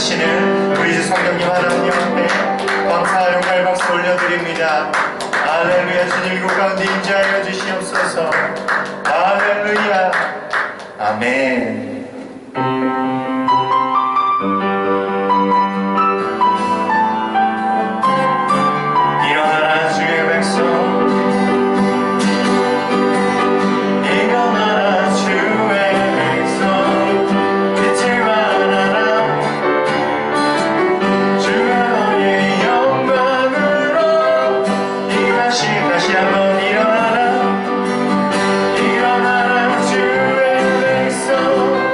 하시는 우리 주 성령님 하나님 앞에 감사와 영광의 박수 올려드립니다. 할렐루야. 주님 이곳 가운데 임재하여 주시옵소서. 할렐루야. 아멘. 일어나라 주의 백성, 다시 한번 일어나라. 일어나라 주의 백성.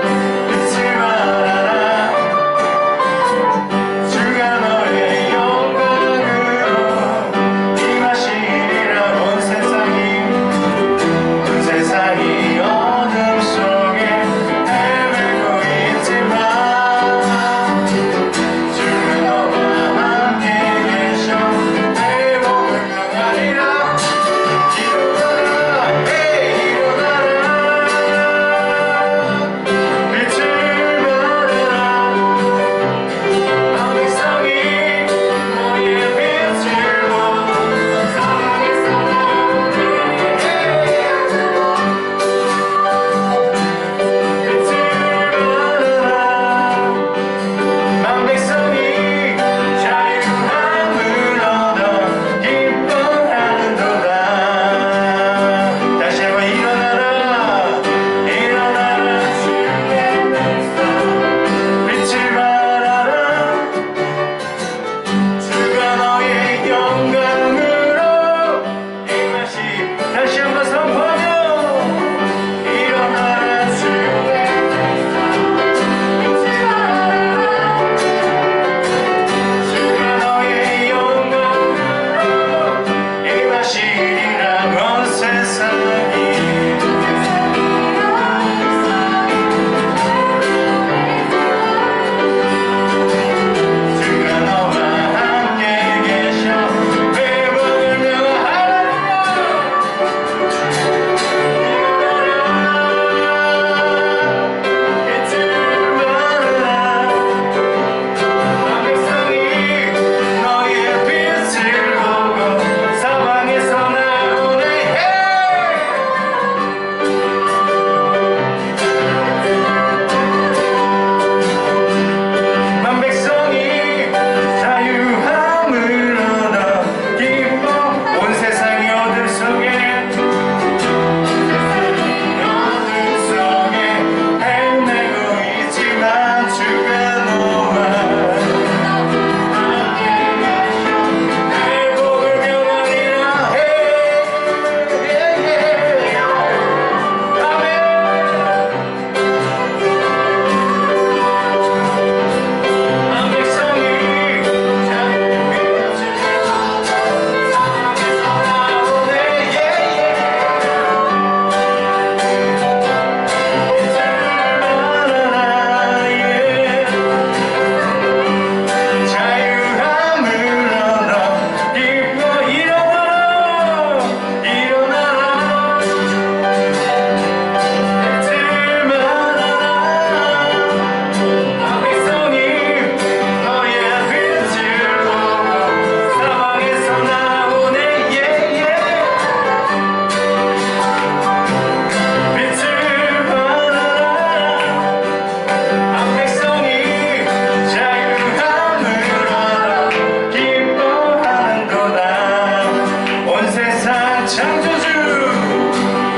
창조주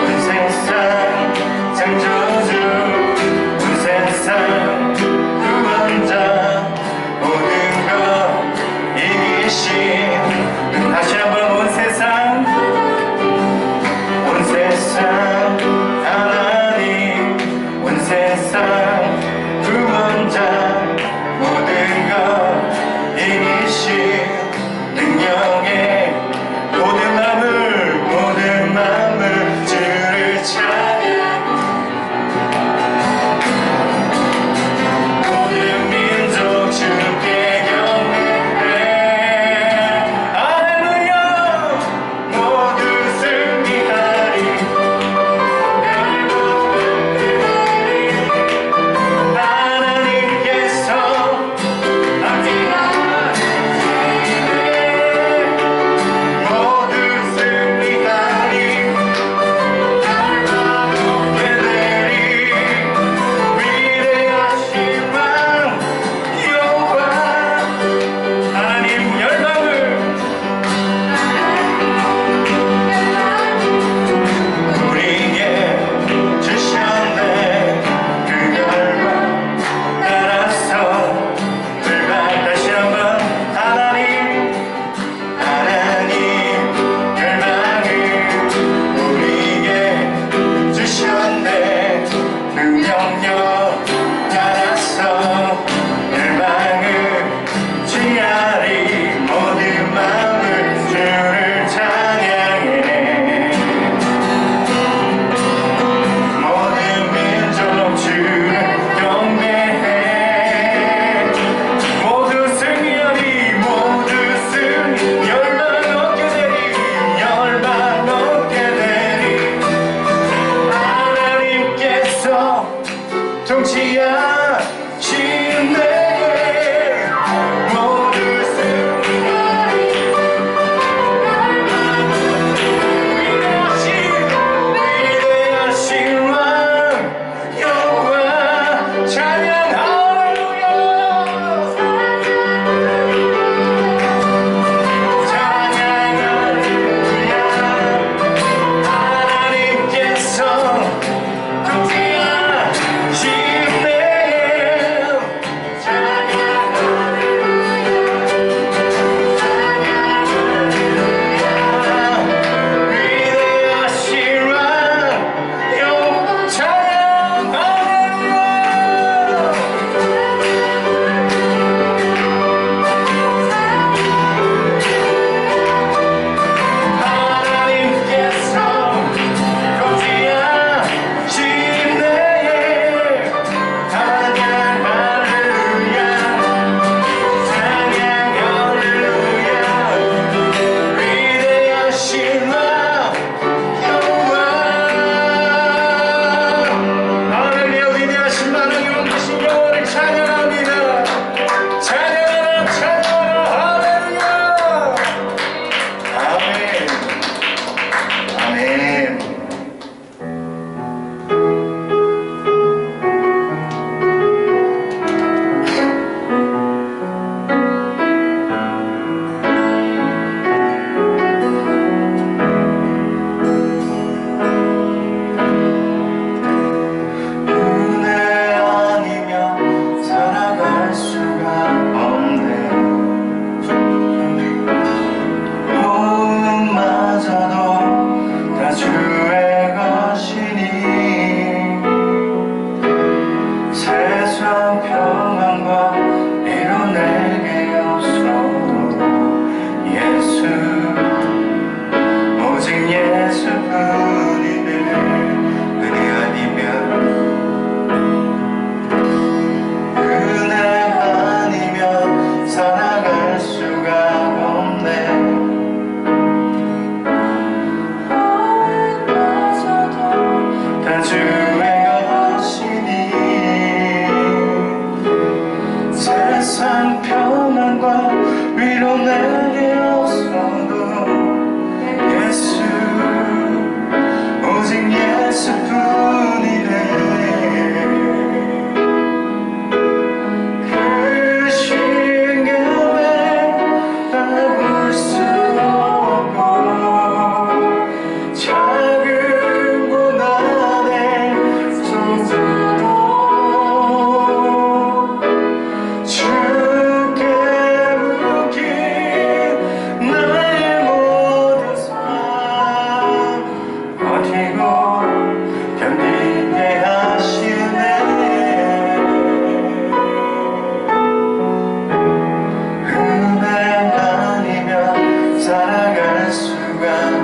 온 세상 창조주 온 세상 구원자 모든 것 이기신 다시 한번 온 세상 하나님 온 세상 구원자 모든 것 이기신 능력의 모든 마음을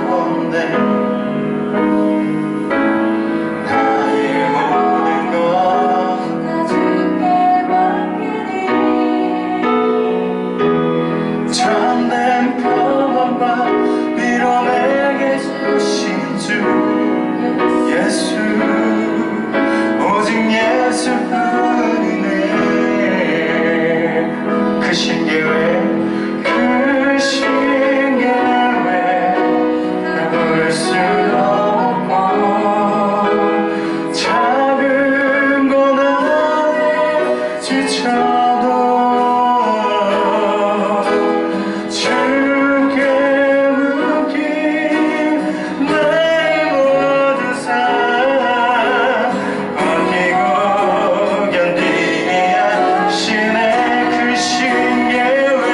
가운데 나의 모든 것 나 주께 맡기리. 참된 평안과 밀어내게 주신 주 예수 오직 예수뿐이네. 그 신계회 그 신계회 볼 수 없고 작은 것 안에 지쳐도 주께 묶인 나의 모든 삶 버티고 견디게 하시네. 그 신계회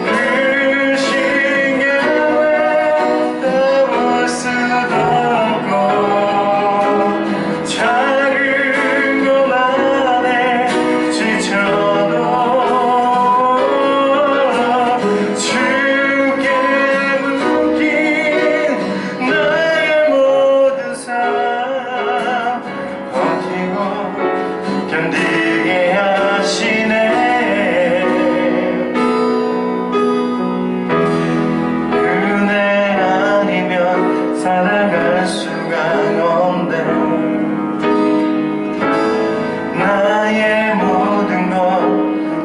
그 신계회 나볼 수도 없고 작은 것 안에 지쳐도 주께 묶인 나의 모든 삶 버티고 견디게 하시네. 은혜 아니면 살아갈 수가 없네. 나의 모든 것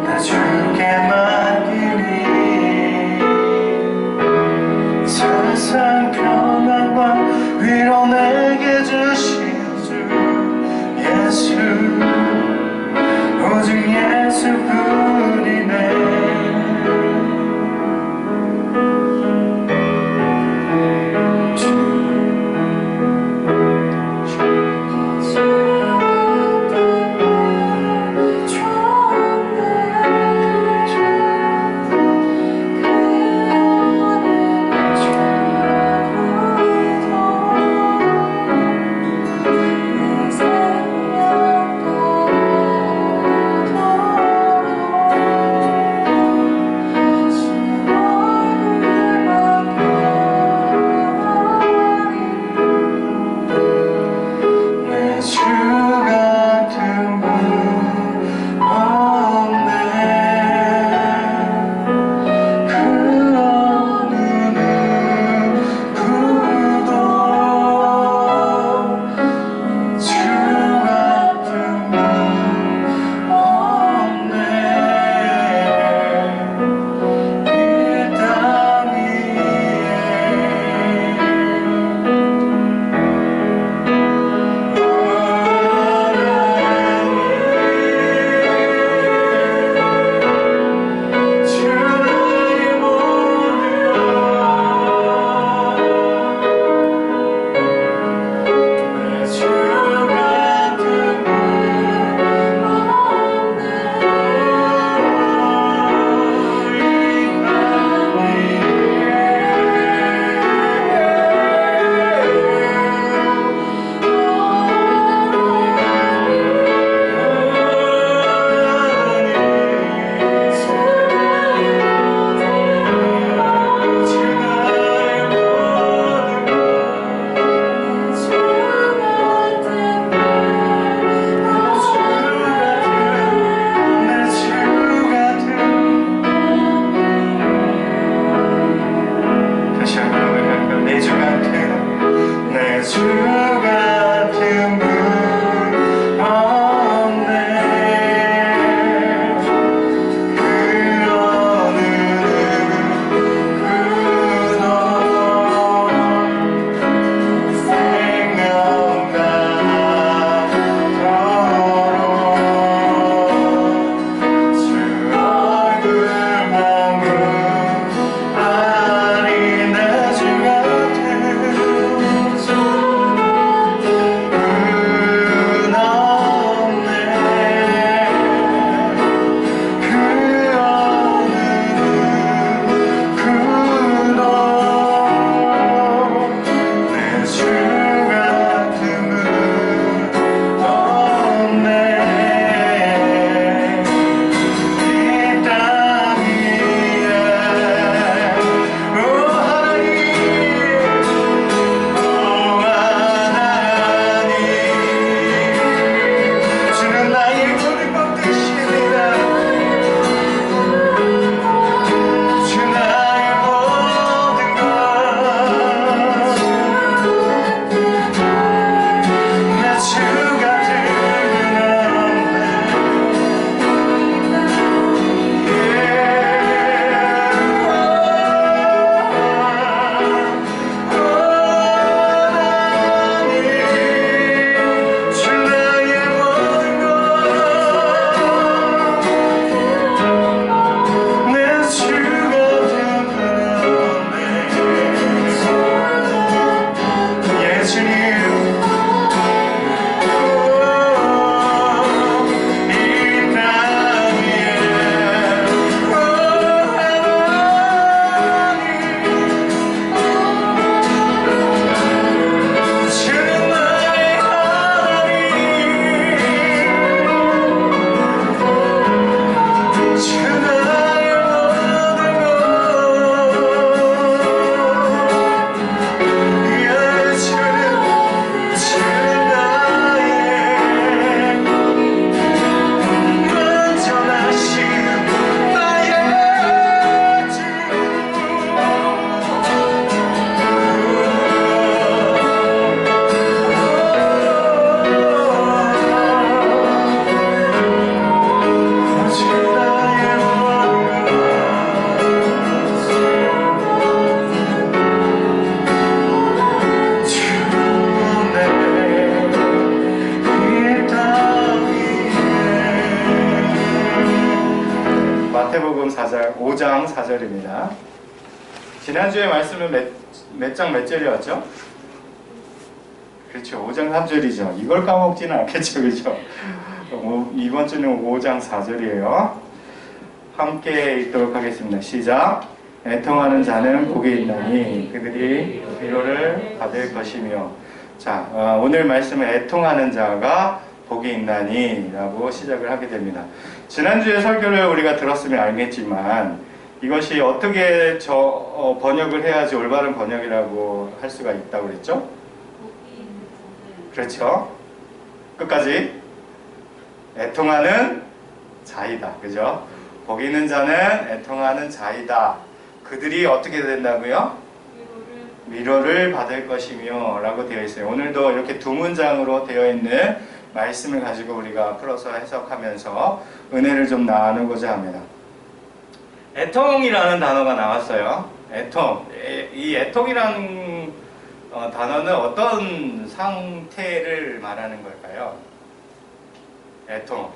다 주께 맡기리. 세상 평안과 위로 내게 주신 주 예수 오직 예수뿐이네. 내 생명도 4절입니다. 지난주에 말씀은 몇 장 몇 절이었죠? 그렇죠. 5장 3절이죠. 이걸 까먹지는 않겠죠. 그렇죠? 이번 주는 5장 4절이에요. 함께 읽도록 하겠습니다. 시작. 애통하는 자는 복이 있나니 그들이 위로를 받을 것이며. 자, 오늘 말씀은 애통하는 자가 복이 있나니 라고 시작을 하게 됩니다. 지난주에 설교를 우리가 들었으면 알겠지만 이것이 어떻게 번역을 해야지 올바른 번역이라고 할 수가 있다고 그랬죠? 그렇죠. 끝까지 애통하는 자이다. 그죠? 복이 있는 자는 애통하는 자이다. 그들이 어떻게 된다고요? 위로를 받을 것이며 라고 되어 있어요. 오늘도 이렇게 두 문장으로 되어 있는 말씀을 가지고 우리가 풀어서 해석하면서 은혜를 좀 나누고자 합니다. 애통이라는 단어가 나왔어요. 애통. 이 애통이라는 단어는 어떤 상태를 말하는 걸까요? 애통.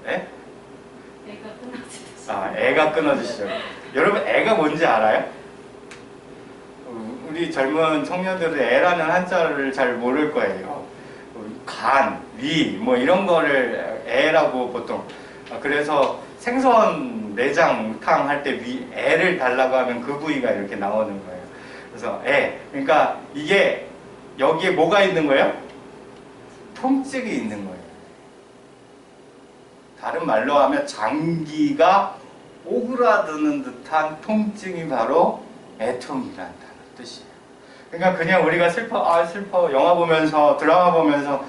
에? 애가 끊어지듯이. 애가 끊어지시죠. 여러분, 애가 뭔지 알아요? 우리 젊은 청년들은 애라는 한자를 잘 모를 거예요. 간, 위, 뭐 이런 거를 애라고 보통. 그래서 생선 내장탕 할 때 애를 달라고 하면 그 부위가 이렇게 나오는 거예요. 그래서 애. 그러니까 이게 여기에 뭐가 있는 거예요? 통증이 있는 거예요. 다른 말로 하면 장기가 오그라드는 듯한 통증이 바로 애통이라는 뜻이에요. 그러니까 그냥 우리가 슬퍼, 영화 보면서, 드라마 보면서,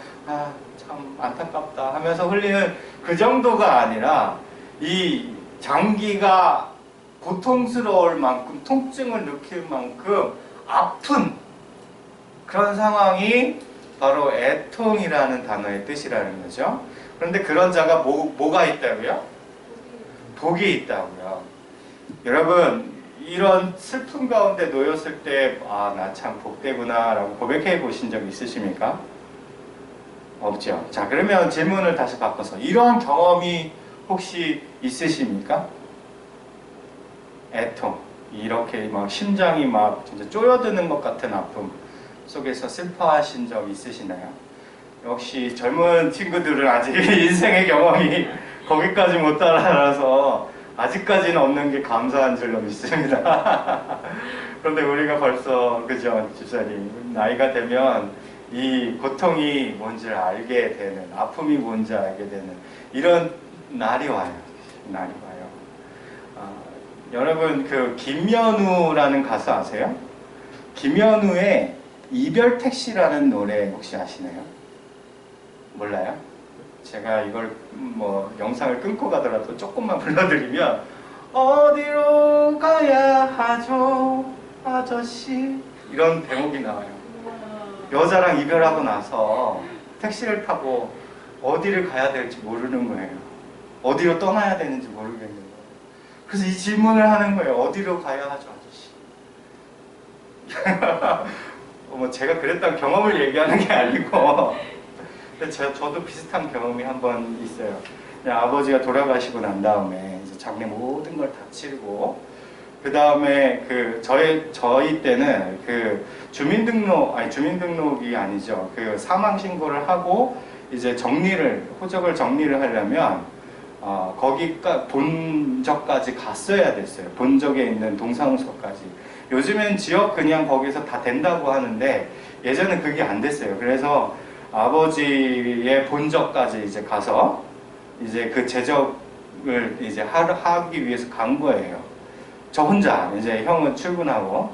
참 안타깝다 하면서 흘리는 그 정도가 아니라, 이 장기가 고통스러울 만큼, 통증을 느낄 만큼 아픈 그런 상황이 바로 애통이라는 단어의 뜻이라는 거죠. 그런데 그런 자가 뭐가 있다고요? 복이 있다고요. 여러분, 이런 슬픔 가운데 놓였을 때, 나 참 복되구나 라고 고백해 보신 적 있으십니까? 없죠. 자, 그러면 질문을 다시 바꿔서 이런 경험이 혹시 있으십니까? 애통. 이렇게 막 심장이 막 진짜 쪼여드는 것 같은 아픔 속에서 슬퍼하신 적 있으시나요? 역시 젊은 친구들은 아직 인생의 경험이 거기까지 못 따라서 아직까지는 없는 게 감사한 줄로 믿습니다. 그런데 우리가 벌써, 그죠, 집사님, 나이가 되면 이 고통이 뭔지를 알게 되는, 아픔이 뭔지 알게 되는 이런 날이 와요. 날이 와요. 여러분, 그 김연우라는 가수 아세요? 김연우의 이별 택시라는 노래 혹시 아시나요? 몰라요? 제가 이걸 뭐 영상을 끊고 가더라도 조금만 불러드리면 어디로 가야 하죠 아저씨 이런 대목이 나와요. 여자랑 이별하고 나서 택시를 타고 어디를 가야 될지 모르는 거예요. 어디로 떠나야 되는지 모르겠는 거예요. 그래서 이 질문을 하는 거예요. 어디로 가야 하죠 아저씨? 뭐 제가 그랬던 경험을 얘기하는 게 아니고 근데 저도 비슷한 경험이 한 번 있어요. 아버지가 돌아가시고 난 다음에 이제 장례 모든 걸 다 치르고 그 다음에 저희 때는 그 주민등록이 아니죠. 그 사망 신고를 하고 이제 호적을 정리를 하려면 거기가 본적까지 갔어야 됐어요. 본적에 있는 동사무소까지. 요즘엔 지역 그냥 거기서 다 된다고 하는데 예전엔 그게 안 됐어요. 그래서 아버지의 본적까지 이제 가서 이제 그 제적을 이제 하기 위해서 간 거예요. 저 혼자, 이제 형은 출근하고.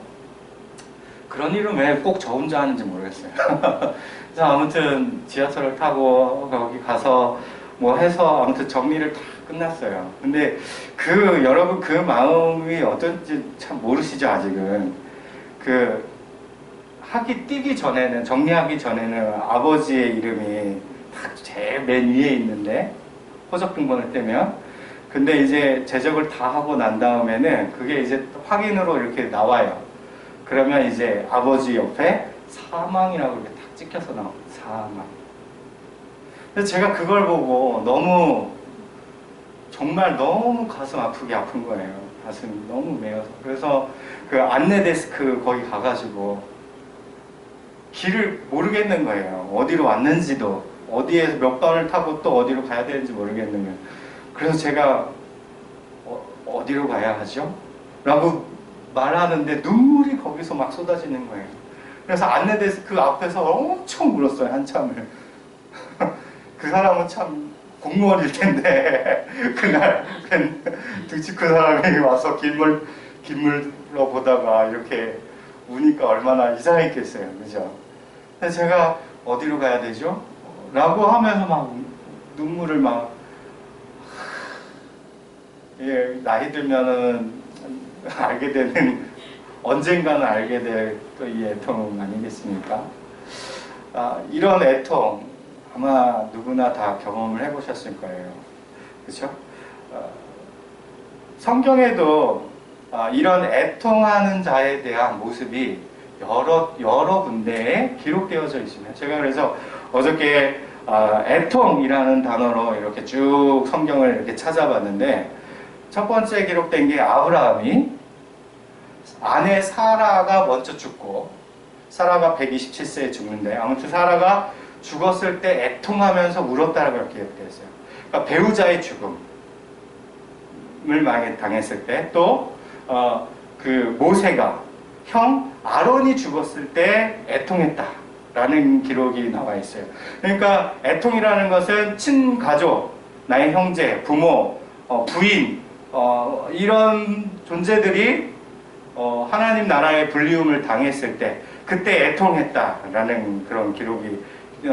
그런 일은 왜 꼭 저 혼자 하는지 모르겠어요. 그래서 아무튼 지하철을 타고 거기 가서 뭐 해서 아무튼 정리를 다 끝났어요. 근데 여러분 그 마음이 어떤지 참 모르시죠, 아직은. 정리하기 전에는 아버지의 이름이 딱 제일 맨 위에 있는데, 호적 등본을 떼면. 근데 이제 제적을 다 하고 난 다음에는 그게 이제 확인으로 이렇게 나와요. 그러면 이제 아버지 옆에 사망이라고 이렇게 딱 찍혀서 나옵니다. 사망. 그래서 제가 그걸 보고 너무 정말 너무 가슴 아프게 아픈 거예요. 가슴이 너무 메어서. 그래서 그 안내 데스크 거기 가가지고 길을 모르겠는 거예요. 어디로 왔는지도, 어디에서 몇 번을 타고 또 어디로 가야 되는지 모르겠는 거예요. 그래서 제가 어디로 가야 하죠? 라고 말하는데 눈물이 거기서 막 쏟아지는 거예요. 그래서 안내 데스크 앞에서 엄청 울었어요, 한참을. 그 사람은 참 공무원일 텐데 그날 등치 큰 사람이 와서 길물로 보다가 이렇게 우니까 얼마나 이상했겠어요, 그죠? 그래서 제가 어디로 가야 되죠? 라고 하면서 막 눈물을 막 예, 나이 들면은 알게 되는 언젠가는 알게 될 또 이 애통 아니겠습니까? 이런 애통 아마 누구나 다 경험을 해보셨을 거예요. 그렇죠? 성경에도 이런 애통하는 자에 대한 모습이 여러 군데에 기록되어져 있습니다. 제가 그래서 어저께 애통이라는 단어로 이렇게 쭉 성경을 이렇게 찾아봤는데 첫 번째 기록된 게 아브라함이 아내 사라가 먼저 죽고 사라가 127세에 죽는데 아무튼 사라가 죽었을 때 애통하면서 울었다라고 기록되어 있어요. 그러니까 배우자의 죽음을 만약에 당했을 때 또 그 모세가 형 아론이 죽었을 때 애통했다라는 기록이 나와 있어요. 그러니까 애통이라는 것은 친가족, 나의 형제, 부모, 부인 이런 존재들이 하나님 나라의 불리움을 당했을 때 그때 애통했다라는 그런 기록이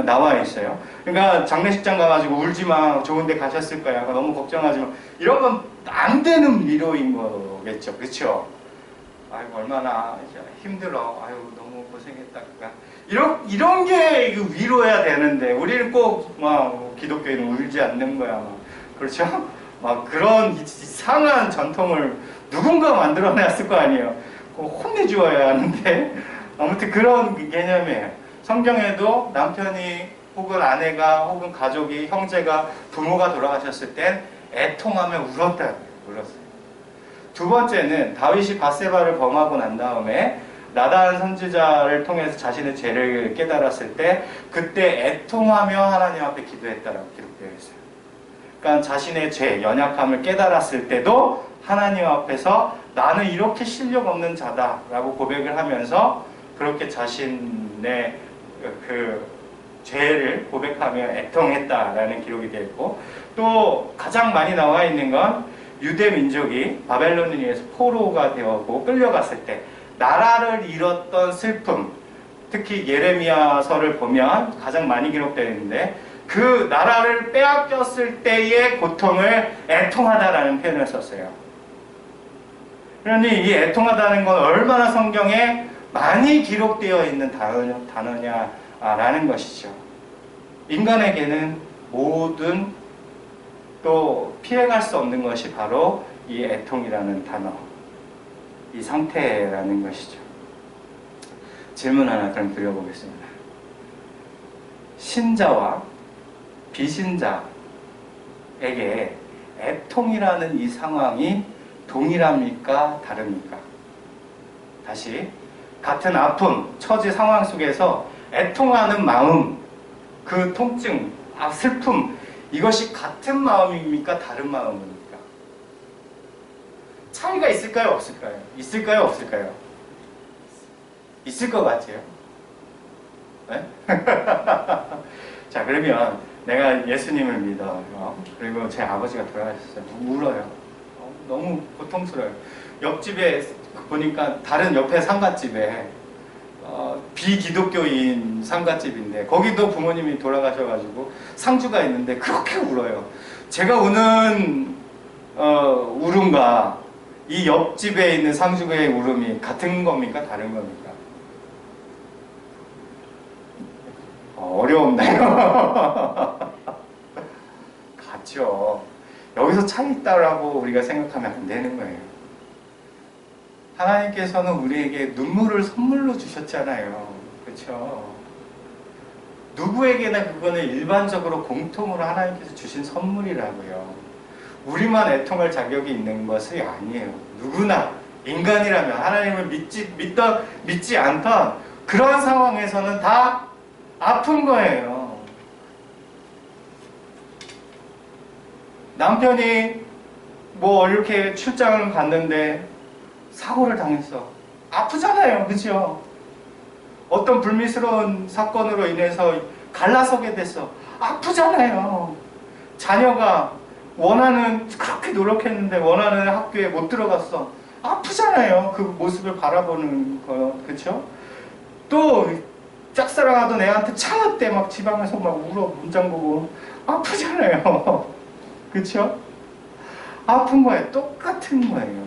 나와 있어요. 그러니까 장례식장 가가지고 울지마, 좋은데 가셨을 거야, 너무 걱정하지마, 이런 건 안 되는 위로인 거겠죠, 그렇죠? 아이고 얼마나 힘들어, 아유 너무 고생했다, 이런 게 위로해야 되는데 우리는 꼭 막 기독교인은 울지 않는 거야, 막. 그렇죠? 막 그런 이상한 전통을 누군가 만들어냈을 거 아니에요. 혼내주어야 하는데 아무튼 그런 개념이에요. 성경에도 남편이 혹은 아내가 혹은 가족이 형제가 부모가 돌아가셨을 땐 애통하며 울었어요. 두 번째는 다윗이 밧세바를 범하고 난 다음에 나단 선지자를 통해서 자신의 죄를 깨달았을 때 그때 애통하며 하나님 앞에 기도했다라고 기록되어 있어요. 그러니까 자신의 죄, 연약함을 깨달았을 때도 하나님 앞에서 나는 이렇게 실력 없는 자다라고 고백을 하면서 그렇게 자신의 그 죄를 고백하며 애통했다라는 기록이 되어 있고, 또 가장 많이 나와 있는 건 유대 민족이 바벨론에 의해서 포로가 되었고 끌려갔을 때 나라를 잃었던 슬픔, 특히 예레미야서를 보면 가장 많이 기록되어 있는데 그 나라를 빼앗겼을 때의 고통을 애통하다라는 표현을 썼어요. 그러니 이 애통하다는 건 얼마나 성경에 많이 기록되어 있는 단어냐라는 것이죠. 인간에게는 모든 또 피해갈 수 없는 것이 바로 이 애통이라는 단어, 이 상태라는 것이죠. 질문 하나 그럼 드려보겠습니다. 신자와 비신자에게 애통이라는 이 상황이 동일합니까? 다릅니까? 다시, 같은 아픔, 처지 상황 속에서 애통하는 마음, 그 통증, 슬픔, 이것이 같은 마음입니까? 다른 마음입니까? 차이가 있을까요? 없을까요? 있을까요? 없을까요? 있을 것 같아요. 네? 자, 그러면 내가 예수님을 믿어요. 그리고 제 아버지가 돌아가셨어요. 울어요. 너무 고통스러워요. 옆집에 보니까 다른 옆에 상갓집에 비기독교인 상갓집인데 거기도 부모님이 돌아가셔가지고 상주가 있는데 그렇게 울어요. 제가 우는 울음과 이 옆집에 있는 상주의 울음이 같은 겁니까? 다른 겁니까? 어려운데요. 같죠. 여기서 차이 있다라고 우리가 생각하면 안 되는 거예요. 하나님께서는 우리에게 눈물을 선물로 주셨잖아요. 그렇죠? 누구에게나 그거는 일반적으로 공통으로 하나님께서 주신 선물이라고요. 우리만 애통할 자격이 있는 것이 아니에요. 누구나 인간이라면 하나님을 믿지 않던 그러한 상황에서는 다 아픈 거예요. 남편이 뭐 이렇게 출장을 갔는데 사고를 당했어. 아프잖아요. 그죠? 어떤 불미스러운 사건으로 인해서 갈라서게 됐어. 아프잖아요. 자녀가 그렇게 노력했는데 원하는 학교에 못 들어갔어. 아프잖아요. 그 모습을 바라보는 거. 그쵸? 또 짝사랑하던 애한테 차였대. 막 지방에서 막 울어 문장 보고. 아프잖아요. 그쵸? 아픈 거예요. 똑같은 거예요.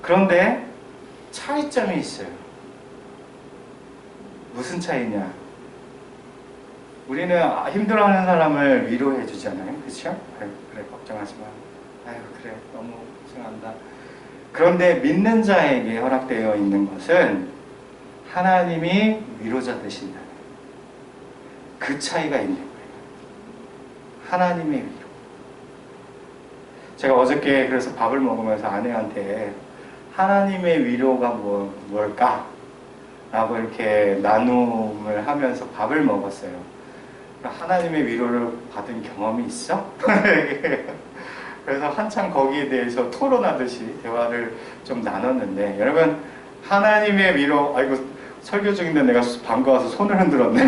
그런데 차이점이 있어요. 무슨 차이냐? 우리는 힘들어하는 사람을 위로해 주잖아요. 그렇죠? 그래 걱정하지 마. 아유 그래 너무 고생한다. 그런데 믿는 자에게 허락되어 있는 것은 하나님이 위로자 되신다. 그 차이가 있는 거예요. 하나님의 위로. 제가 어저께 그래서 밥을 먹으면서 아내한테 하나님의 위로가 뭘까? 라고 이렇게 나눔을 하면서 밥을 먹었어요. 하나님의 위로를 받은 경험이 있어? 그래서 한참 거기에 대해서 토론하듯이 대화를 좀 나눴는데, 여러분 하나님의 위로, 아이고 설교 중인데 내가 반가워서 손을 흔들었네.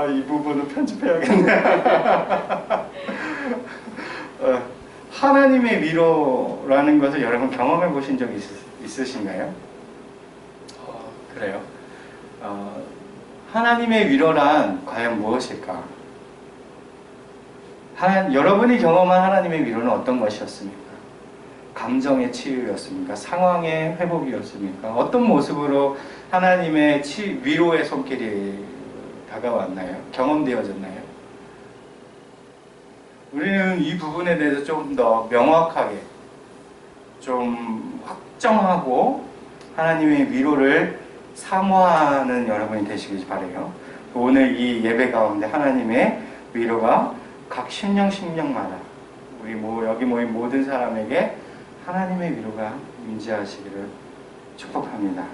이 부분은 편집해야겠네. 하나님의 위로라는 것을 여러분 경험해 보신 적 있으신가요? 그래요. 하나님의 위로란 과연 무엇일까? 여러분이 경험한 하나님의 위로는 어떤 것이었습니까? 감정의 치유였습니까? 상황의 회복이었습니까? 어떤 모습으로 하나님의 위로의 손길이 다가왔나요? 경험되어졌나요? 우리는 이 부분에 대해서 좀 더 명확하게 좀 확정하고 하나님의 위로를 사모하는 여러분이 되시길 바라요. 오늘 이 예배 가운데 하나님의 위로가 각 심령마다 우리 여기 모인 모든 사람에게 하나님의 위로가 임재하시기를 축복합니다.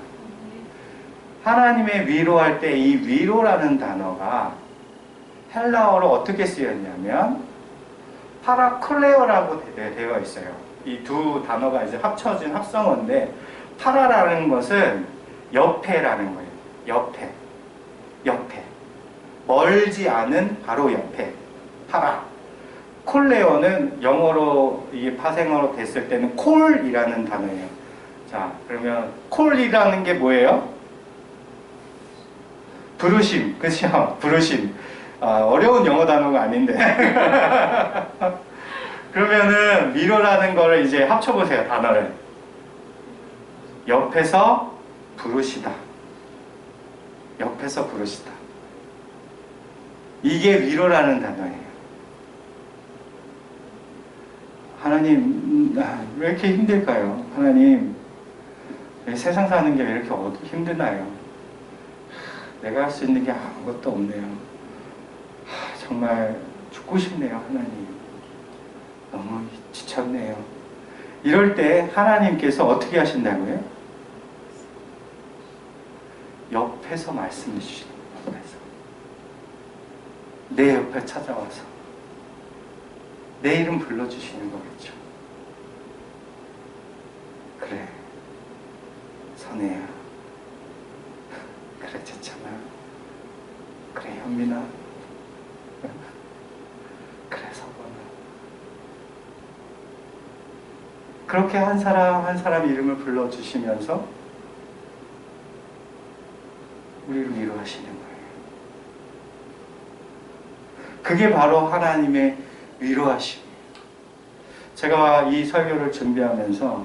하나님의 위로할 때 이 위로라는 단어가 헬라어로 어떻게 쓰였냐면 파라클레오라고 되어 있어요. 이 두 단어가 이제 합쳐진 합성어인데, 파라라는 것은 옆에라는 거예요. 옆에. 멀지 않은 바로 옆에. 파라. 콜레오는 영어로 이게 파생어로 됐을 때는 콜이라는 단어예요. 자, 그러면 콜이라는 게 뭐예요? 부르심. 그렇죠? 부르심. 어려운 영어 단어가 아닌데. 그러면은 위로라는 거를 이제 합쳐보세요. 단어를. 옆에서 부르시다. 옆에서 부르시다. 이게 위로라는 단어예요. 하나님, 왜 이렇게 힘들까요? 하나님, 세상 사는 게 왜 이렇게 힘드나요? 내가 할 수 있는 게 아무것도 없네요. 정말 죽고 싶네요. 하나님. 너무 지쳤네요. 이럴 때 하나님께서 어떻게 하신다고요? 옆에서 말씀해 주시는 거예요. 내 옆에 찾아와서 내 이름 불러주시는 거겠죠. 그래, 선혜야. 그래, 재찬아. 그래, 현민아. 그래, 서건아. 그렇게 한 사람 한 사람 이름을 불러주시면서 우리를 위로하시는 거예요. 그게 바로 하나님의 위로하심이에요. 제가 이 설교를 준비하면서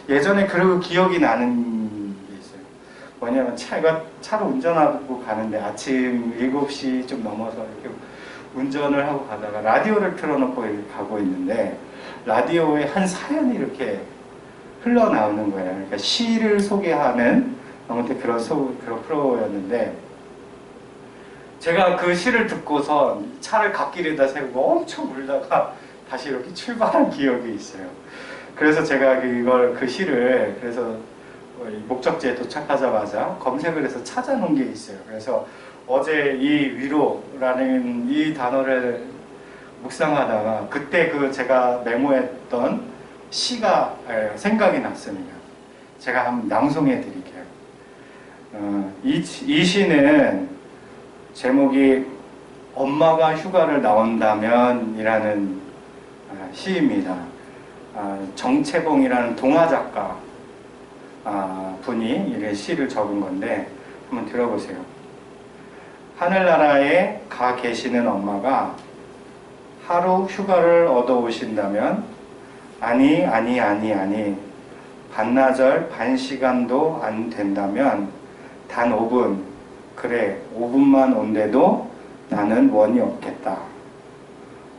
예전에 그 기억이 나는 게 있어요. 뭐냐면 차로 운전하고 가는데 아침 7시 좀 넘어서 이렇게 운전을 하고 가다가 라디오를 틀어놓고 이렇게 가고 있는데 라디오에 한 사연이 이렇게 흘러나오는 거예요. 그러니까 시를 소개하는 아무튼 그런 프로였는데 제가 그 시를 듣고서 차를 갓길에다 세우고 엄청 울다가 다시 이렇게 출발한 기억이 있어요. 그래서 제가 그 시를 그래서 목적지에 도착하자마자 검색을 해서 찾아놓은 게 있어요. 그래서 어제 이 위로라는 이 단어를 묵상하다가 그때 그 제가 메모했던 시가 생각이 났습니다. 제가 한번 낭송해 드릴게요. 이 시는 제목이 엄마가 휴가를 나온다면 이라는 시입니다. 정채봉이라는 동화작가 분이 이런 시를 적은 건데 한번 들어보세요. 하늘나라에 가 계시는 엄마가 하루 휴가를 얻어 오신다면 아니 반나절 반 시간도 안 된다면 단 5분 그래 5분만 온데도 나는 원이 없겠다.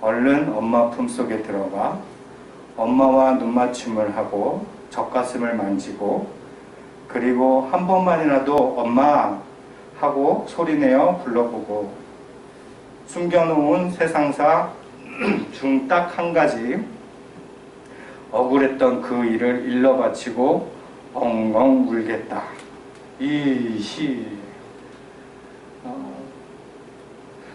얼른 엄마 품속에 들어가 엄마와 눈맞춤을 하고 젖가슴을 만지고 그리고 한 번만이라도 엄마 하고 소리내어 불러보고 숨겨놓은 세상사 중 딱 한 가지 억울했던 그 일을 일러 바치고 엉엉 울겠다. 이 시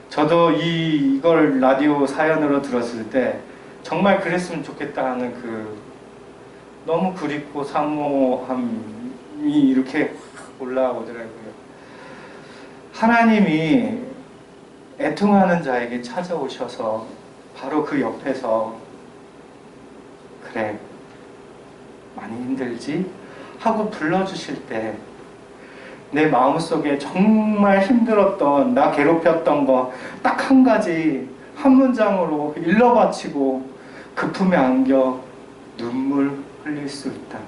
저도 이걸 라디오 사연으로 들었을 때 정말 그랬으면 좋겠다 하는 그 너무 그립고 사모함이 이렇게 올라오더라고요. 하나님이 애통하는 자에게 찾아오셔서 바로 그 옆에서 그래 많이 힘들지? 하고 불러주실 때 내 마음속에 정말 힘들었던 나 괴롭혔던 거 딱 한 가지 한 문장으로 일러 바치고 그 품에 안겨 눈물 흘릴 수 있다면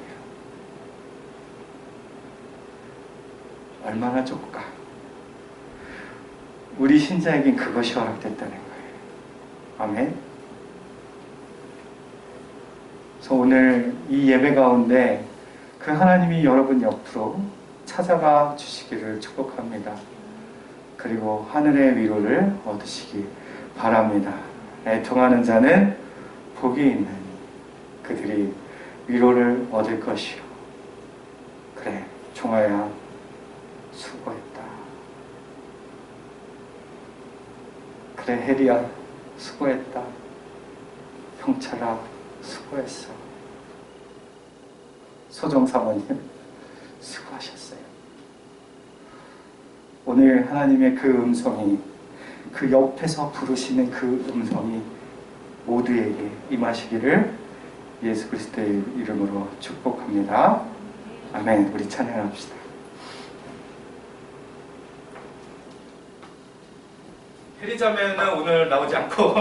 얼마나 좋을까. 우리 신자에겐 그것이 허락됐다는 거예요. 아멘. 그래서 오늘 이 예배 가운데 그 하나님이 여러분 옆으로 찾아가 주시기를 축복합니다. 그리고 하늘의 위로를 얻으시기 바랍니다. 애통하는 자는 복이 있나니 그들이 위로를 얻을 것이요. 그래 종아야 수고했다. 그래 혜리야 수고했다. 형철아 수고했어. 소정 사모님 수고하셨어요. 오늘 하나님의 그 음성이 그 옆에서 부르시는 그 음성이 모두에게 임하시기를 예수 그리스도의 이름으로 축복합니다. 아멘. 우리 찬양합시다. 혜리자매는 오늘 나오지 않고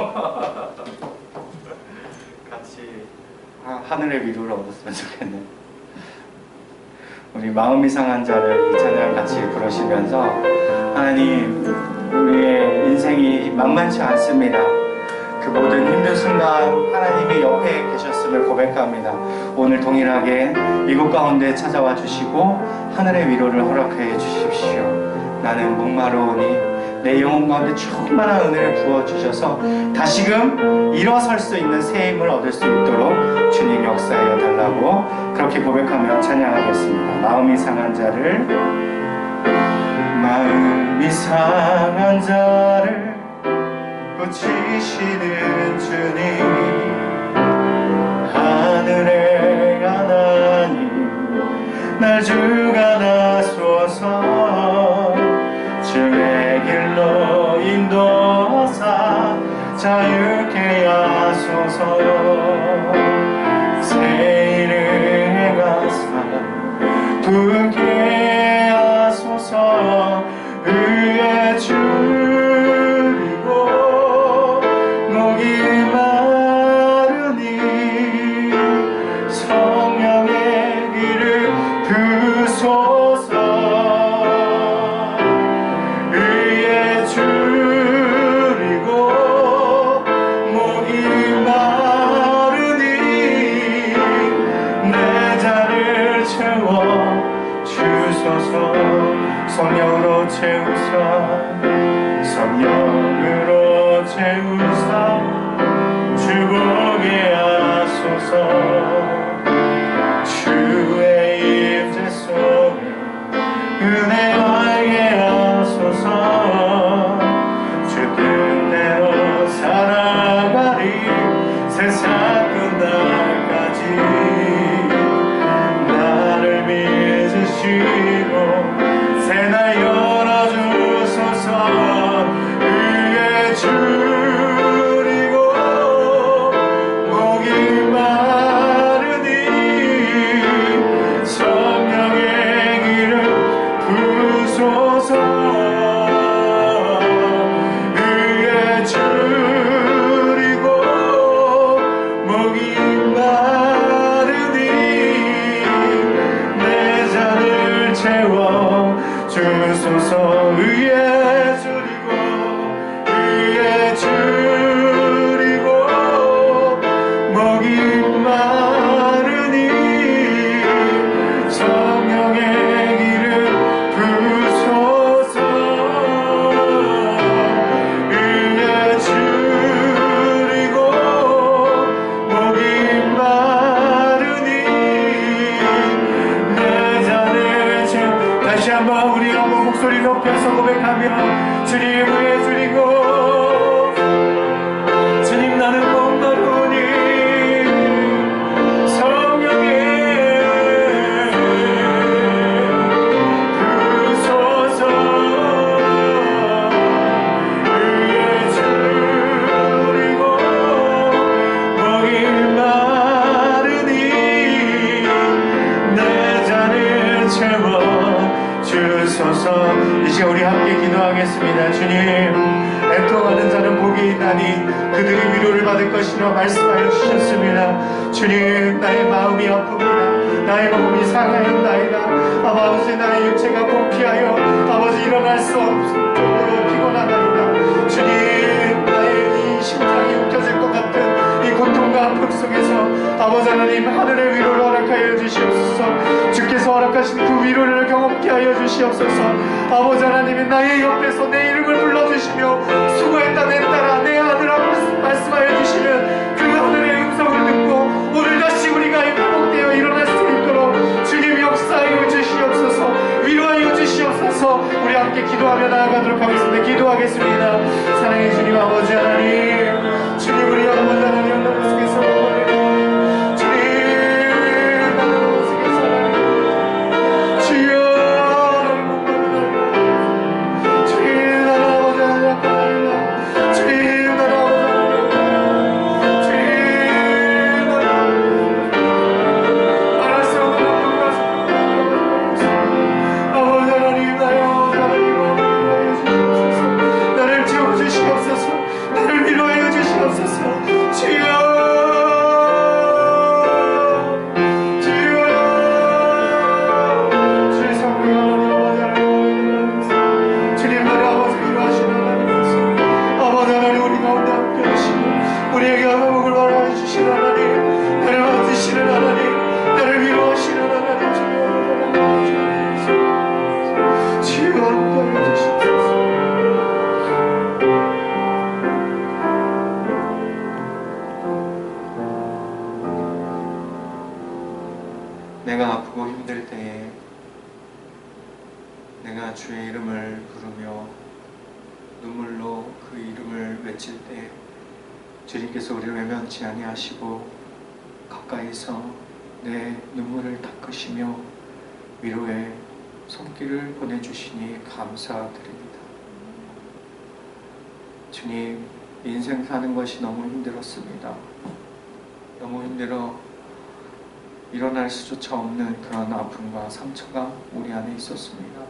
같이 하늘의 위로를 얻었으면 좋겠네. 우리 마음이 상한 자를 이 찬양 같이 부르시면서 하나님 우리의 인생이 만만치 않습니다. 그 모든 힘든 순간 하나님이 옆에 계셨음을 고백합니다. 오늘 동일하게 이곳 가운데 찾아와 주시고 하늘의 위로를 허락해 주십시오. 나는 목마르오니 내 영혼 가운데 충만한 은혜를 부어주셔서 다시금 일어설 수 있는 새 힘을 얻을 수 있도록 주님 역사하여 달라고 그렇게 고백하며 찬양하겠습니다. 마음이 상한 자를 고치시는 주님 하늘의 하나님 날 주관하소서 주의 길로 인도하사 자유케 하소서 새 일을 행하사 부게 하소서 의에 줄이고 목이 마르니 성령의 길을 부소서 의에 줄이고 목이 마르니 내 잔을 채워 주소서 성령으로 채우사 성령으로 채우사 주보게 하소서. 주의 임재 속에 은혜 알게 하소서. 주 뜻대로 살아가리 세상 끝날까지. 나를 믿으시고 새날 열어주소서. 의에 줄이고 목이 마르니 성령의 길을 부소서. 의에 줄이고 목이 마르니 내 잔을 채워 주소서. 의에 줄이고 의에 줄이고 목이 마르니 성령의 길을 부소서. 의에 줄이고 목이 마르니 내 잔을 채워. 다시 한번 우리 한번 목소리 높여서 고백하며 주님 의에 줄이고 주님 나는 목마르니 성령의 부소서. 의에 줄이고 목이 마르니 내 잔을 채워 주소서. 이제 우리 함께 기도하겠습니다. 주님, 애통하는 자는 복이 있나니 그들이 위로를 받을 것이라 말씀하여 주셨습니다. 주님, 나의 마음이 아픕니다. 나의 몸이 상하였나이다. 아버지, 나의 육체가 공피하여 아버지 일어날 수 없을 정도로 피곤하나이다. 주님, 나의 이 심장이 웃겨질 것 같은 이 고통과 아픔 속에서 아버지 하나님 하늘의 위로를 허락하여 주시옵소서. 주께서 허락하신 그 위로를 경험케 하여 주시옵소서. 아버지 하나님이 나의 옆에서 내 이름을 불러주시며 수고했다 내 딸아 내 아들아 말씀하여 주시는 그 하늘의 음성을 듣고 오늘 다시 우리가 회복되어 일어날 수 있도록 주님 역사하여 주시옵소서. 위로하여 주시옵소서. 우리 함께 기도하며 나아가도록 하겠습니다. 기도하겠습니다. 사랑의 주님 아버지 하나님, 주님 우리 아버지 하나님 너무 속에서 주님 나는 너무 속에서 주여 주님 나는 아버지 하나님 주님 나는 아버지 주님 나는 말할 수 없는 아버지 하나님 나의 아버지 하나님 나를 채워주시옵소서. 나를 위로하여 주시옵소서. 주여 주여 주의 성령 하나님 아버지 하나님 주님 나를 아버지 위로하시는 하나님이시여. 아버지 하나님 우리 가운데 함께 하시고 우리에게 회복을 바라해 주시는 하나님, 나를 만드시는 하나님, 나를 위로하시는 하나님 주여 함께 주시옵소서. 내가 아프고 힘들 때에 내가 주의 이름을 부르며 눈물로 그 이름을 외칠 때 주님께서 우리를 외면치 아니하시고 가까이서 내 눈물을 닦으시며 위로의 손길을 보내주시니 감사드립니다. 주님, 인생 사는 것이 너무 힘들었습니다. 너무 힘들어 일어날 수조차 없는 그런 아픔과 상처가 우리 안에 있었습니다.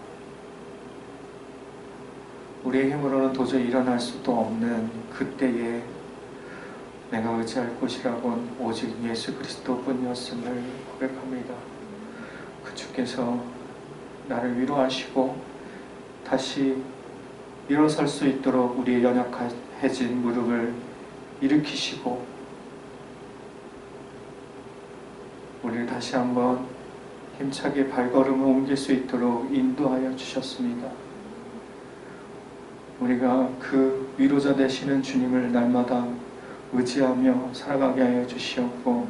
우리의 힘으로는 도저히 일어날 수도 없는 그때에 내가 의지할 곳이라곤 오직 예수 그리스도뿐이었음을 고백합니다. 그 주께서 나를 위로하시고 다시 일어설 수 있도록 우리의 연약해진 무릎을 일으키시고 우리를 다시 한번 힘차게 발걸음을 옮길 수 있도록 인도하여 주셨습니다. 우리가 그 위로자 되시는 주님을 날마다 의지하며 살아가게 하여 주시옵고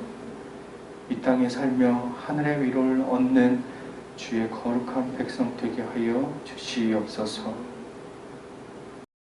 이 땅에 살며 하늘의 위로를 얻는 주의 거룩한 백성 되게 하여 주시옵소서.